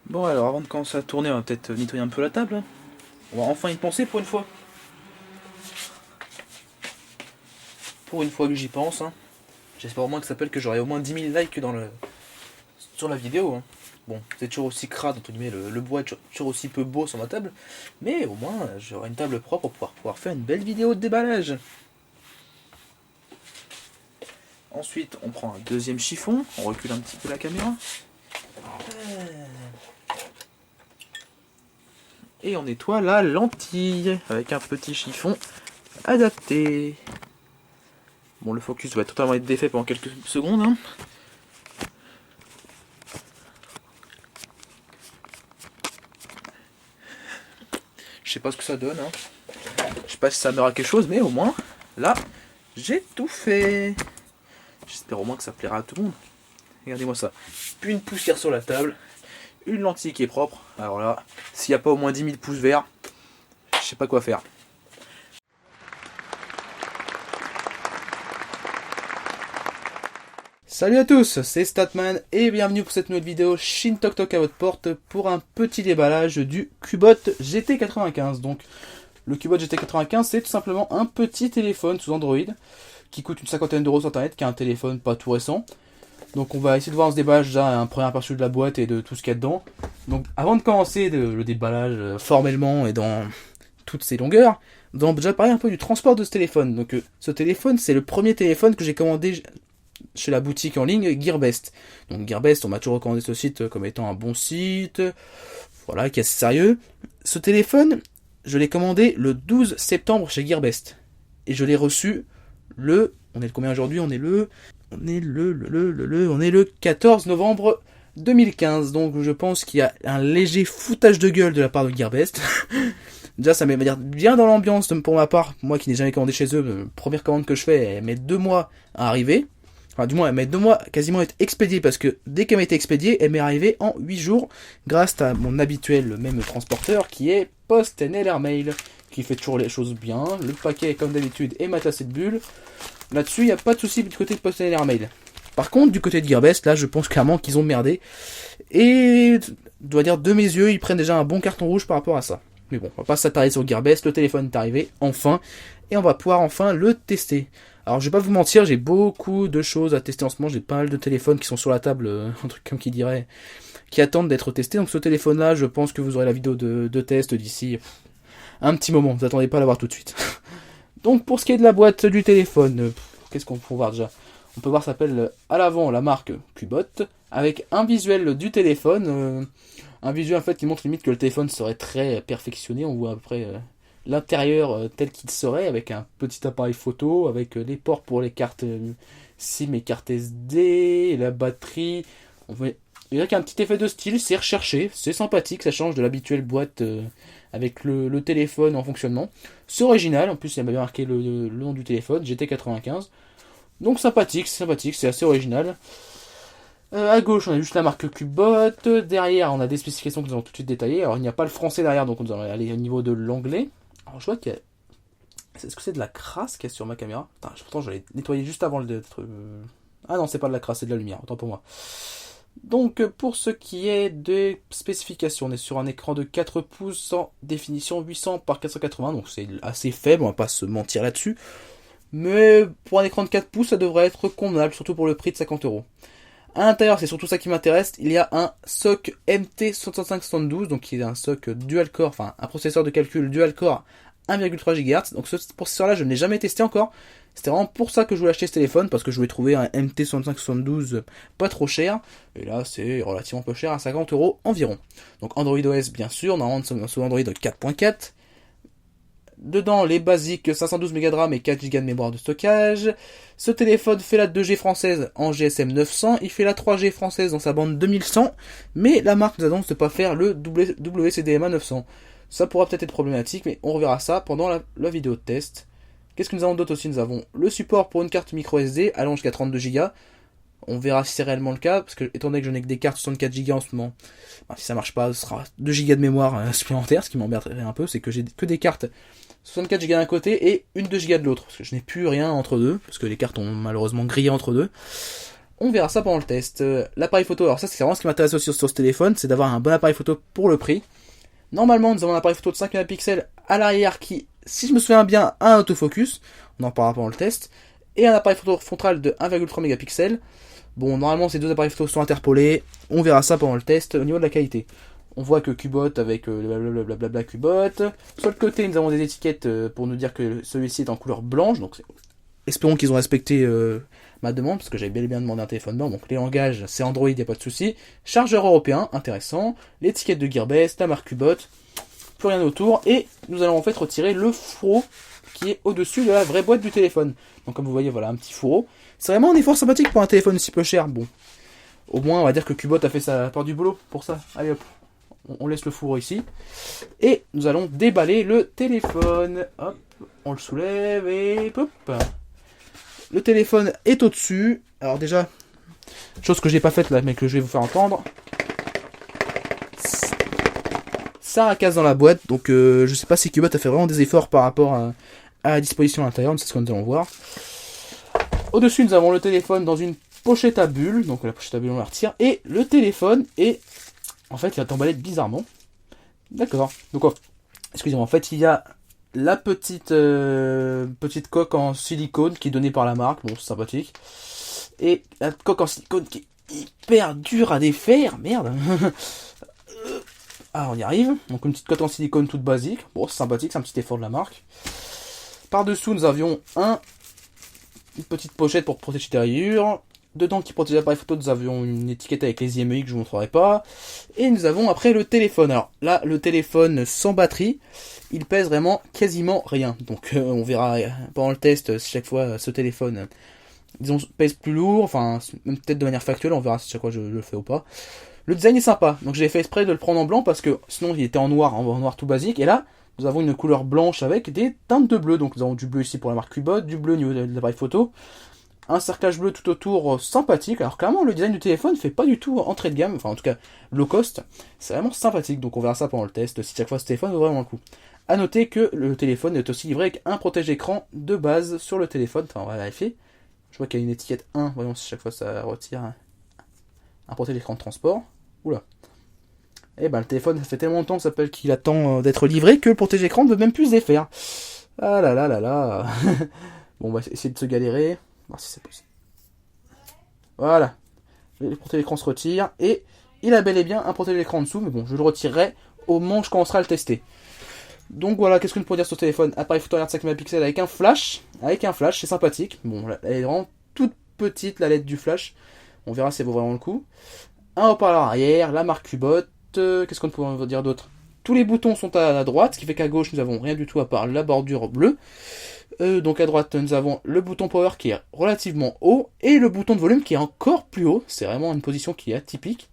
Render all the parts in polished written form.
Bon alors avant de commencer à tourner, on va peut-être nettoyer un peu la table. On va enfin y penser pour une fois. Pour une fois que j'y pense. J'espère au moins que ça s'appelle que j'aurai au moins 10 000 likes sur la vidéo. Bon, c'est toujours aussi crade, entre guillemets, le bois est toujours aussi peu beau sur ma table. Mais au moins, j'aurai une table propre pour pouvoir faire une belle vidéo de déballage. Ensuite, on prend un deuxième chiffon. On recule un petit peu la caméra. Et on nettoie la lentille avec un petit chiffon adapté. Bon, le focus va totalement être défait pendant quelques secondes. Je sais pas ce que ça donne. Je sais pas si ça amènera quelque chose, mais au moins, là, j'ai tout fait. J'espère au moins que ça plaira à tout le monde. Regardez-moi ça. Une poussière sur la table. Une lentille qui est propre. Alors là, s'il n'y a pas au moins 10 000 pouces verts, je sais pas quoi faire. Salut à tous, c'est Statman et bienvenue pour cette nouvelle vidéo Shin-Tok-Tok à votre porte pour un petit déballage du Cubot GT95. Donc le Cubot GT95 c'est tout simplement un petit téléphone sous Android qui coûte une cinquantaine d'euros sur internet, qui est un téléphone pas tout récent. Donc on va essayer de voir dans ce déballage déjà un premier aperçu de la boîte et de tout ce qu'il y a dedans. Donc avant de commencer le déballage formellement et dans toutes ses longueurs, nous allons déjà parler un peu du transport de ce téléphone. Donc ce téléphone c'est le premier téléphone que j'ai commandé chez la boutique en ligne Gearbest. Donc Gearbest, on m'a toujours recommandé ce site comme étant un bon site, voilà, qui est assez sérieux. Ce téléphone, je l'ai commandé le 12 septembre chez Gearbest. Et je l'ai reçu on est le combien aujourd'hui? On est le 14 novembre 2015. Donc je pense qu'il y a un léger foutage de gueule de la part de Gearbest. Déjà ça met bien dans l'ambiance pour ma part, moi qui n'ai jamais commandé chez eux, première commande que je fais, elle met 2 mois à arriver. Enfin, du moins, elle met 2 mois quasiment à être expédiée, parce que dès qu'elle m'a été expédiée, elle m'est arrivée en 8 jours, grâce à mon habituel même transporteur, qui est PostNL Airmail, qui fait toujours les choses bien. Le paquet, comme d'habitude, est matassé de bulles. Là-dessus, il n'y a pas de souci du côté de PostNL Airmail. Par contre, du côté de Gearbest, là, je pense clairement qu'ils ont merdé. Et, je dois dire, de mes yeux, ils prennent déjà un bon carton rouge par rapport à ça. Mais bon, on va pas s'attarder sur Gearbest, le téléphone est arrivé, enfin, et on va pouvoir enfin le tester. Alors je vais pas vous mentir, j'ai beaucoup de choses à tester en ce moment, j'ai pas mal de téléphones qui sont sur la table, un truc comme qui dirait, qui attendent d'être testés. Donc ce téléphone là, je pense que vous aurez la vidéo de test d'ici un petit moment, vous attendez pas à l'avoir tout de suite. Donc pour ce qui est de la boîte du téléphone, qu'est-ce qu'on peut voir déjà? On peut voir, ça s'appelle à l'avant la marque Cubot, avec un visuel du téléphone, un visuel en fait qui montre limite que le téléphone serait très perfectionné, on voit à peu près l'intérieur tel qu'il serait, avec un petit appareil photo, avec les ports pour les cartes SIM et cartes SD, la batterie. Il y a un petit effet de style, c'est recherché, c'est sympathique, ça change de l'habituelle boîte avec le téléphone en fonctionnement. C'est original, en plus il y a bien marqué le nom du téléphone, GT95. Donc sympathique, c'est assez original. À gauche, on a juste la marque Cubot. Derrière, on a des spécifications que nous allons tout de suite détailler. Alors, il n'y a pas le français derrière, donc nous allons aller au niveau de l'anglais. Alors, je vois qu'il y a... Est-ce que c'est de la crasse qu'il y a sur ma caméra? Putain, pourtant, je l'ai nettoyé juste avant d'être... Ah non, c'est pas de la crasse, c'est de la lumière. Autant pour moi. Donc, pour ce qui est des spécifications, on est sur un écran de 4 pouces en définition 800 par 480. Donc, c'est assez faible, on va pas se mentir là-dessus. Mais pour un écran de 4 pouces, ça devrait être convenable, surtout pour le prix de 50 €. À l'intérieur, c'est surtout ça qui m'intéresse, il y a un SoC MT6572, donc qui est un SoC dual-core, enfin un processeur de calcul dual-core 1,3 GHz. Donc ce processeur-là, je ne l'ai jamais testé encore. C'était vraiment pour ça que je voulais acheter ce téléphone, parce que je voulais trouver un MT6572 pas trop cher. Et là, c'est relativement peu cher, à 50 € environ. Donc Android OS, bien sûr, normalement sous Android 4.4. dedans les basiques 512 Go de RAM et 4 Go de mémoire de stockage. Ce téléphone fait la 2G française en GSM 900, il fait la 3G française dans sa bande 2100, mais la marque nous annonce de ne pas faire le WCDMA 900. Ça pourra peut-être être problématique, mais on reverra ça pendant la vidéo de test. Qu'est-ce que nous avons d'autre aussi? Nous avons le support pour une carte micro SD allant jusqu'à 32 Go. On verra si c'est réellement le cas, parce que étant donné que je n'ai que des cartes 64 Go en ce moment, si ça marche pas, ce sera 2 Go de mémoire supplémentaire. Ce qui m'emmerderait un peu, c'est que j'ai que des cartes 64 Go d'un côté et une 2 Go de l'autre, parce que je n'ai plus rien entre deux, parce que les cartes ont malheureusement grillé entre deux. On verra ça pendant le test. L'appareil photo, alors ça c'est vraiment ce qui m'intéresse aussi sur ce téléphone, c'est d'avoir un bon appareil photo pour le prix. Normalement, nous avons un appareil photo de 5 mégapixels à l'arrière qui, si je me souviens bien, a un autofocus. On en parlera pendant le test. Et un appareil photo frontal de 1,3 mégapixels. Bon, normalement, ces deux appareils photo sont interpolés. On verra ça pendant le test au niveau de la qualité. On voit que Qbot avec le blablabla Qbot. Sur le côté, nous avons des étiquettes pour nous dire que celui-ci est en couleur blanche. Donc, espérons qu'ils ont respecté ma demande, parce que j'avais bel et bien demandé un téléphone blanc. Donc, les langages, c'est Android, il n'y a pas de souci. Chargeur européen, intéressant. L'étiquette de Gearbest, la marque Qbot. Plus rien autour. Et nous allons en fait retirer le fourreau qui est au-dessus de la vraie boîte du téléphone. Donc, comme vous voyez, voilà, un petit fourreau. C'est vraiment un effort sympathique pour un téléphone si peu cher. Bon, au moins, on va dire que Qbot a fait sa part du boulot pour ça. Allez hop, on laisse le fourreau ici. Et nous allons déballer le téléphone. Hop, on le soulève et hop. Le téléphone est au-dessus. Alors déjà, chose que j'ai pas faite là, mais que je vais vous faire entendre. Ça casse dans la boîte, donc je sais pas si Qbot a fait vraiment des efforts par rapport à la disposition à l'intérieur, c'est ce que nous allons voir. Au-dessus, nous avons le téléphone dans une pochette à bulles, donc la pochette à bulles on la retire, et le téléphone est, en fait, il est emballé bizarrement. D'accord, donc excusez-moi, en fait, il y a la petite coque en silicone qui est donnée par la marque, bon, c'est sympathique, et la coque en silicone qui est hyper dure à défaire, merde. Ah, on y arrive. Donc une petite coque en silicone toute basique. Bon, c'est sympathique, c'est un petit effort de la marque. Par-dessous, nous avions une petite pochette pour protéger l'intérieur. Dedans, qui protège l'appareil photo, nous avions une étiquette avec les IMEI que je vous montrerai pas. Et nous avons après le téléphone. Alors là, le téléphone sans batterie, il pèse vraiment quasiment rien. Donc on verra pendant le test si chaque fois ce téléphone, disons, pèse plus lourd. Enfin, même peut-être de manière factuelle, on verra si chaque fois je le fais ou pas. Le design est sympa, donc j'ai fait exprès de le prendre en blanc parce que sinon il était en noir tout basique. Et là, nous avons une couleur blanche avec des teintes de bleu. Donc nous avons du bleu ici pour la marque Qbot, du bleu au niveau de l'appareil photo. Un cerclage bleu tout autour sympathique. Alors clairement, le design du téléphone fait pas du tout entrée de gamme, enfin en tout cas low cost. C'est vraiment sympathique, donc on verra ça pendant le test, si chaque fois ce téléphone vaut vraiment le coup. A noter que le téléphone est aussi livré avec un protège-écran de base sur le téléphone. Enfin, on va vérifier. Je vois qu'il y a une étiquette 1, voyons si chaque fois ça retire un protège-écran de transport. Oula. Et ben le téléphone, ça fait tellement longtemps qu'il attend d'être livré que le protège-écran ne veut même plus se défaire. Ah là là là là. Bon, on va essayer de se galérer. Voir si c'est possible. Voilà. Le protège-écran se retire. Et il a bel et bien un protège-écran en dessous. Mais bon, je le retirerai au moment où je commencerai à le tester. Donc voilà, qu'est-ce que nous pourrions dire sur ce téléphone? Appareil photo à 5 mégapixels avec un flash. Avec un flash, c'est sympathique. Bon, elle est vraiment toute petite, la LED du flash. On verra si elle vaut vraiment le coup. Un haut-parleur arrière, la marque Qbot. Qu'est-ce qu'on pourrait dire d'autre? Tous les boutons sont à droite, ce qui fait qu'à gauche, nous avons rien du tout à part la bordure bleue. Donc à droite, nous avons le bouton power qui est relativement haut et le bouton de volume qui est encore plus haut. C'est vraiment une position qui est atypique.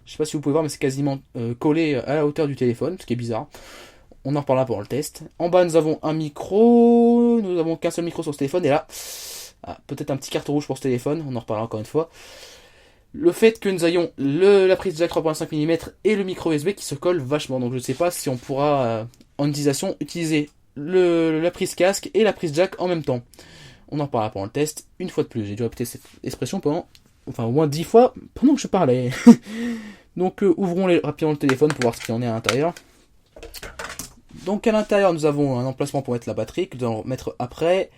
Je sais pas si vous pouvez voir, mais c'est quasiment collé à la hauteur du téléphone, ce qui est bizarre. On en reparlera pendant le test. En bas, nous avons un micro. Nous avons qu'un seul micro sur ce téléphone. Et là, peut-être un petit carton rouge pour ce téléphone. On en reparlera encore une fois. Le fait que nous ayons la prise jack 3.5 mm et le micro USB qui se collent vachement. Donc je ne sais pas si on pourra, en utilisation, utiliser la prise casque et la prise jack en même temps. On en reparlera pendant le test. Une fois de plus, j'ai dû répéter cette expression au moins 10 fois pendant que je parlais. Donc ouvrons rapidement le téléphone pour voir ce qu'il y en a à l'intérieur. Donc à l'intérieur, nous avons un emplacement pour mettre la batterie que nous allons mettre après.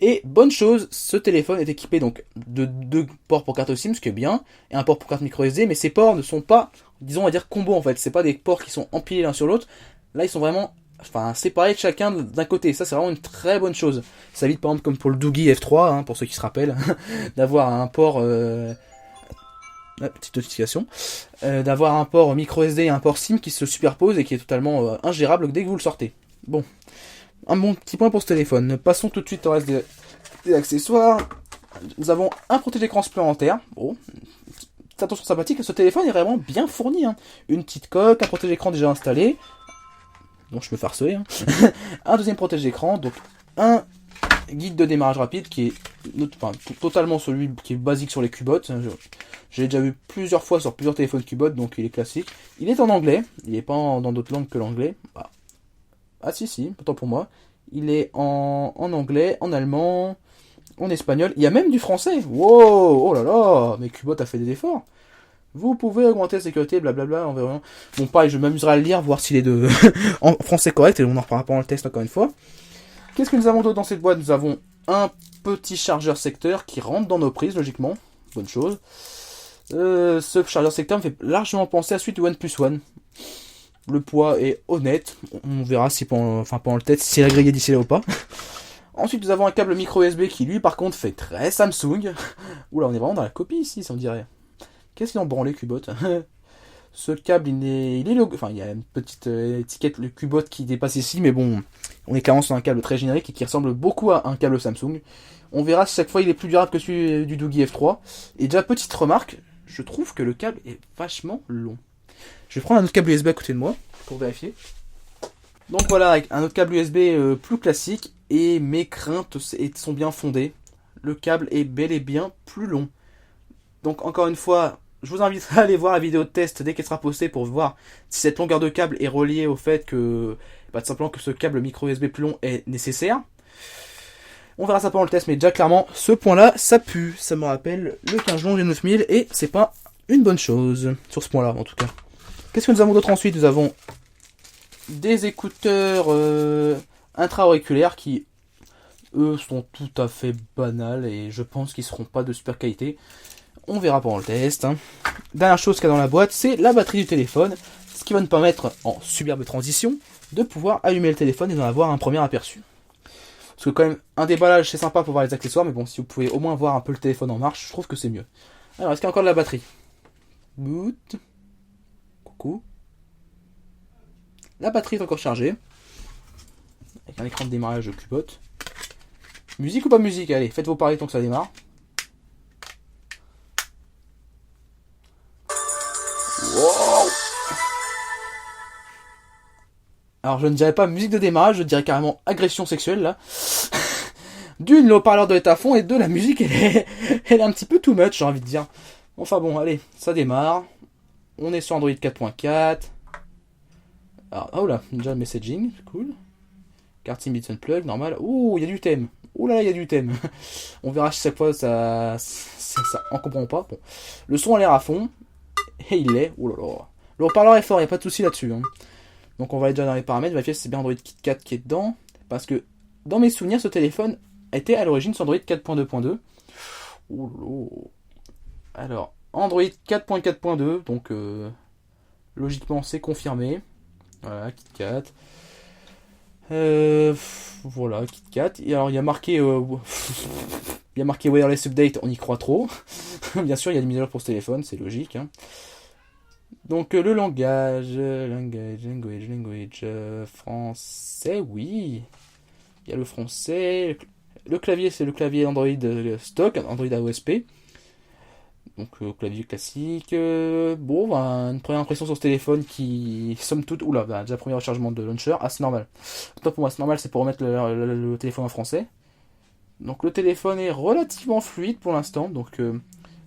Et bonne chose, ce téléphone est équipé donc de 2 ports pour carte SIM, ce qui est bien, et un port pour carte micro SD, mais ces ports ne sont pas, disons, on va dire combo en fait. C'est pas des ports qui sont empilés l'un sur l'autre. Là, ils sont vraiment, séparés de chacun d'un côté. Ça, c'est vraiment une très bonne chose. Ça évite par exemple, comme pour le Doogie F3, pour ceux qui se rappellent, d'avoir un port, petite notification, d'avoir un port micro SD et un port SIM qui se superposent et qui est totalement ingérable dès que vous le sortez. Bon. un bon petit point pour ce téléphone. Passons tout de suite au reste des accessoires. Nous avons un protège-écran supplémentaire. Bon, petite attention sympathique, ce téléphone est vraiment bien fourni. Hein. Une petite coque, un protège-écran déjà installé. Donc je me fais harceler. Hein. Un deuxième protège-écran, donc un guide de démarrage rapide qui est totalement celui qui est basique sur les Qbot. J'ai déjà vu plusieurs fois sur plusieurs téléphones Qbot, donc il est classique. Il est en anglais, il n'est pas dans d'autres langues que l'anglais. Ah si, autant pour moi. Il est en anglais, en allemand, en espagnol. Il y a même du français. Wow, oh là là, mais Qbot a fait des efforts. Vous pouvez augmenter la sécurité, blablabla, on verra. Bon, pareil, je m'amuserai à le lire, voir s'il est en français correct, et on en reparlera pendant le test encore une fois. Qu'est-ce que nous avons d'autre dans cette boîte? Nous avons un petit chargeur secteur qui rentre dans nos prises, logiquement. Bonne chose. Ce chargeur secteur me fait largement penser à celui du OnePlus One. Le poids est honnête. On verra si pendant le test, si c'est agréé d'ici là ou pas. Ensuite, nous avons un câble micro USB qui, lui, par contre, fait très Samsung. Oula, on est vraiment dans la copie ici, ça me dirait. Qu'est-ce qu'ils ont branlé, Qbot? Ce câble, il y a une petite étiquette, le Qbot, qui dépasse ici, mais bon, on est carrément sur un câble très générique et qui ressemble beaucoup à un câble Samsung. On verra si chaque fois il est plus durable que celui du Doogee F3. Et déjà, petite remarque, je trouve que le câble est vachement long. Je vais prendre un autre câble USB à côté de moi, pour vérifier. Donc voilà, avec un autre câble USB plus classique, et mes craintes sont bien fondées. Le câble est bel et bien plus long. Donc encore une fois, je vous invite à aller voir la vidéo de test dès qu'elle sera postée pour voir si cette longueur de câble est reliée au fait que, tout simplement que ce câble micro USB plus long est nécessaire. On verra ça pendant le test, mais déjà clairement, ce point-là, ça pue. Ça me rappelle le 15 long G9000 et c'est pas une bonne chose, sur ce point-là en tout cas. Qu'est-ce que nous avons d'autre ensuite? Nous avons des écouteurs intra-auriculaires qui, eux, sont tout à fait banals et je pense qu'ils seront pas de super qualité. On verra pendant le test. Hein. Dernière chose qu'il y a dans la boîte, c'est la batterie du téléphone, ce qui va nous permettre, en superbe transition, de pouvoir allumer le téléphone et d'en avoir un premier aperçu. Parce que quand même, un déballage c'est sympa pour voir les accessoires, mais bon, si vous pouvez au moins voir un peu le téléphone en marche, je trouve que c'est mieux. Alors, est-ce qu'il y a encore de la batterie? Boot. Coucou. La batterie est encore chargée. Avec un écran de démarrage Qbot. Musique ou pas musique? Allez, faites vos paris tant que ça démarre. Wow. Alors je ne dirais pas musique de démarrage, je dirais carrément agression sexuelle là. D'une, le haut-parleur doit être à fond, et deux, la musique elle est un petit peu too much, j'ai envie de dire. Enfin bon, allez, ça démarre. On est sur Android 4.4. Alors, oh là, déjà le messaging, cool. Carte SIM Bits Unplugged, normal. Ouh, il y a du thème. Ouh là là, il y a du thème. On verra si cette fois ça on comprend pas. Bon. Le son a l'air à fond. Et il l'est. Ouh là là. Le haut-parleur est fort, il n'y a pas de souci là-dessus. Hein. Donc on va aller déjà dans les paramètres, vérifier si c'est bien Android 4 qui est dedans. Parce que dans mes souvenirs, ce téléphone était à l'origine sur Android 4.2.2. Ouh là. Alors, Android 4.4.2, donc logiquement c'est confirmé. Voilà, KitKat. Voilà, KitKat. Et alors il y a marqué il y a marqué Wireless Update, on y croit trop. Bien sûr, il y a des mises à jour pour ce téléphone, c'est logique. Hein. Donc le langage français, oui. Il y a le français. Le clavier, c'est le clavier Android stock, Android AOSP. Donc clavier classique. Bon, une première impression sur ce téléphone qui, somme toute, oula, déjà premier rechargement de launcher. Ah, c'est normal. Toi pour moi, c'est normal, c'est pour remettre le téléphone en français. Donc le téléphone est relativement fluide pour l'instant. Donc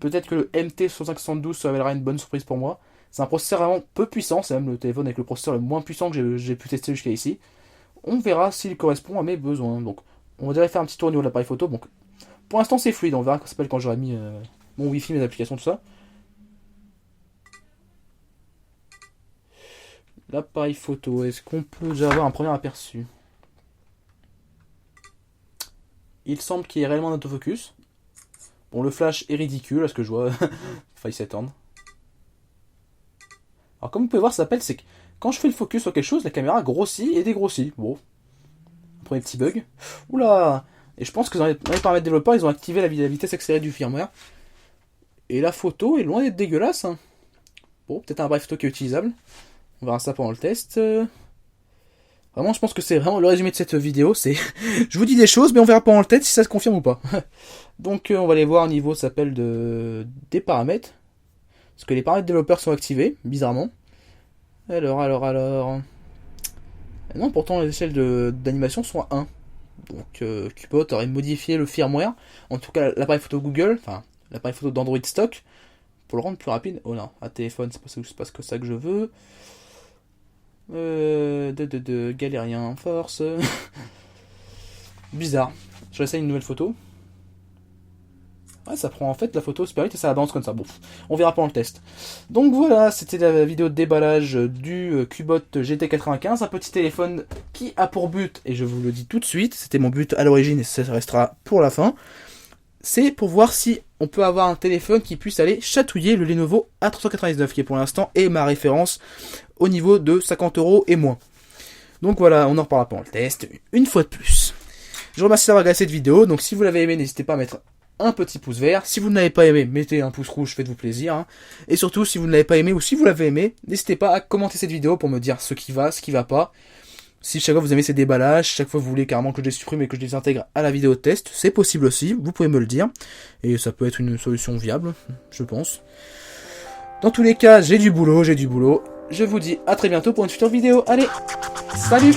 peut-être que le MT6572 se révélera une bonne surprise pour moi. C'est un processeur vraiment peu puissant, c'est même le téléphone avec le processeur le moins puissant que j'ai pu tester jusqu'à ici. On verra s'il correspond à mes besoins. Donc on va déjà faire un petit tour au niveau de l'appareil photo. Donc pour l'instant c'est fluide, on verra comment ça s'appelle quand j'aurai mis mon wifi, mes applications, tout ça. L'appareil photo, est-ce qu'on peut déjà avoir un premier aperçu? Il semble qu'il y ait réellement un autofocus. Bon, le flash est ridicule, à ce que je vois. Faille s'attendre. Alors, comme vous pouvez voir, ça s'appelle, c'est que quand je fais le focus sur quelque chose, la caméra grossit et dégrossit. Bon. Un premier petit bug. Oula! Et je pense que dans les paramètres développeurs, ils ont activé la vitesse accélérée du firmware. Et la photo est loin d'être dégueulasse. Hein. Bon, peut-être un appareil photo qui est utilisable. On verra ça pendant le test. Vraiment, je pense que c'est vraiment le résumé de cette vidéo. C'est, je vous dis des choses, mais on verra pas en le tête si ça se confirme ou pas. Donc, on va aller voir au niveau, ça s'appelle des paramètres. Parce que les paramètres développeurs sont activés, bizarrement. Alors. Non, pourtant les échelles d'animation sont à 1. Donc, Qbot aurait modifié le firmware. En tout cas, l'appareil photo Google, enfin, l'appareil photo d'Android stock, pour le rendre plus rapide. Oh non, à téléphone, c'est pas ça que je veux. Galérien, force. Bizarre. Je vais essayer une nouvelle photo. Ouais, ça prend en fait la photo Spirit et ça avance comme ça. Bon, on verra pendant le test. Donc voilà, c'était la vidéo de déballage du Qbot GT95, un petit téléphone qui a pour but, et je vous le dis tout de suite, c'était mon but à l'origine et ça restera pour la fin, c'est pour voir si on peut avoir un téléphone qui puisse aller chatouiller le Lenovo A399, qui est pour l'instant est ma référence au niveau de 50 € et moins. Donc voilà, on en reparlera pendant le test, une fois de plus. Je vous remercie d'avoir regardé cette vidéo, donc si vous l'avez aimé, n'hésitez pas à mettre un petit pouce vert. Si vous ne l'avez pas aimé, mettez un pouce rouge, faites-vous plaisir. Hein. Et surtout, si vous ne l'avez pas aimé ou si vous l'avez aimé, n'hésitez pas à commenter cette vidéo pour me dire ce qui va pas. Si chaque fois vous aimez ces déballages, chaque fois vous voulez carrément que je les supprime et que je les intègre à la vidéo de test, c'est possible aussi, vous pouvez me le dire. Et ça peut être une solution viable, je pense. Dans tous les cas, j'ai du boulot. Je vous dis à très bientôt pour une future vidéo. Allez, salut!